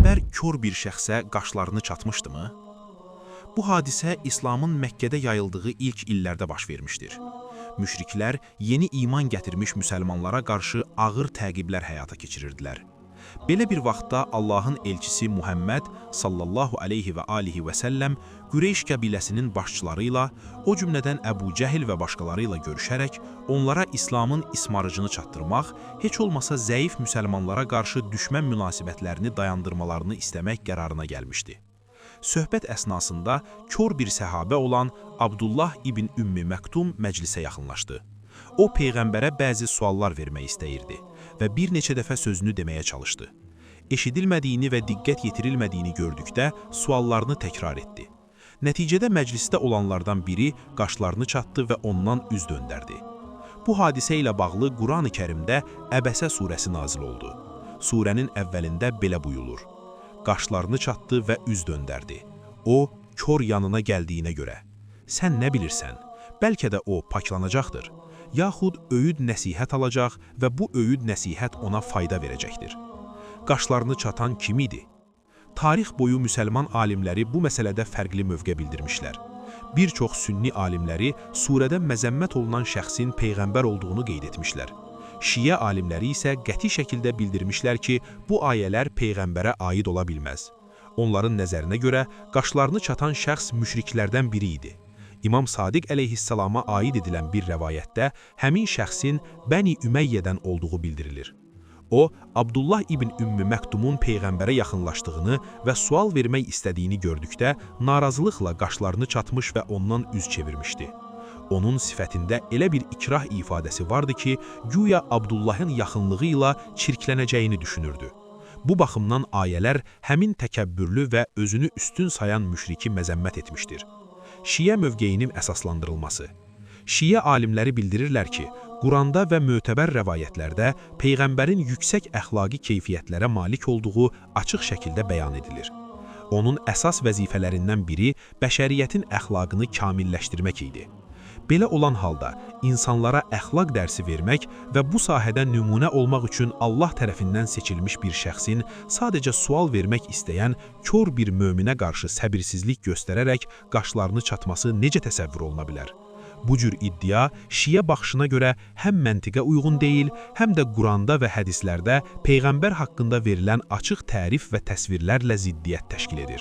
Peyğəmbər kör bir şəxsə qaşlarını çatmışdımı? Bu hadisə İslamın Məkkədə yayıldığı ilk illərdə baş vermişdir. Müşriklər yeni iman gətirmiş müsəlmanlara qarşı ağır təqiblər həyata keçirirdilər. Belə bir vaxtda Allahın elçisi Muhammed sallallahu aleyhi və alihi və səlləm Qüreyş qəbiləsinin başçıları ilə, o cümlədən Əbu Cəhil və başqaları ilə görüşərək onlara İslamın ismarıcını çatdırmaq, heç olmasa zəif müsəlmanlara qarşı düşmən münasibətlərini dayandırmalarını istəmək qərarına gəlmişdi. Söhbət əsnasında kör bir səhabə olan Abdullah ibn Ümmü Məktum məclisə yaxınlaşdı. O, Peyğəmbərə bəzi suallar vermək istəyirdi və bir neçə dəfə sözünü deməyə çalışdı. Eşidilmədiyini və diqqət yetirilmədiyini gördükdə suallarını təkrar etdi. Nəticədə məclisdə olanlardan biri qaşlarını çatdı və ondan üz döndərdi. Bu hadisə ilə bağlı Quran-ı Kərimdə Əbəsə surəsi nazil oldu. Surənin əvvəlində belə buyulur: qaşlarını çatdı və üz döndərdi. O, kör yanına gəldiyinə görə. Sən nə bilirsən? Bəlkə də o paklanacaqdır. Yaxud öyüd nəsihət alacaq və bu öyüd nəsihət ona fayda verəcəkdir. Qaşlarını çatan kim idi? Tarix boyu müsəlman alimləri bu məsələdə fərqli mövqe bildirmişlər. Bir çox sünni alimləri surədə məzəmmət olunan şəxsin Peyğəmbər olduğunu qeyd etmişlər. Şiə alimləri isə qəti şəkildə bildirmişlər ki, bu ayələr Peyğəmbərə aid ola bilməz. Onların nəzərinə görə qaşlarını çatan şəxs müşriklərdən biri idi. İmam Sadiq əleyhissalama aid edilən bir rəvayətdə həmin şəxsin Bəni Üməyyədən olduğu bildirilir. O, Abdullah ibn Ümmü Məktumun Peyğəmbərə yaxınlaşdığını və sual vermək istədiyini gördükdə narazılıqla qaşlarını çatmış və ondan üz çevirmişdi. Onun sifətində elə bir ikrah ifadəsi vardı ki, güya Abdullahın yaxınlığı ilə çirklənəcəyini düşünürdü. Bu baxımdan ayələr həmin təkəbbürlü və özünü üstün sayan müşriki məzəmmət etmişdir. Şiə mövqeyinin əsaslandırılması. Şiə alimləri bildirirlər ki, Quranda və mötəbər rəvayətlərdə Peyğəmbərin yüksək əxlaqi keyfiyyətlərə malik olduğu açıq şəkildə bəyan edilir. Onun əsas vəzifələrindən biri bəşəriyyətin əxlaqını kamilləşdirmək idi. Belə olan halda insanlara əxlaq dərsi vermək və bu sahədə nümunə olmaq üçün Allah tərəfindən seçilmiş bir şəxsin sadəcə sual vermək istəyən kör bir möminə qarşı səbirsizlik göstərərək qaşlarını çatması necə təsəvvür oluna bilər? Bu cür iddia Şiə baxışına görə həm məntiqə uyğun deyil, həm də Quranda və hədislərdə Peyğəmbər haqqında verilən açıq tərif və təsvirlərlə ziddiyyət təşkil edir.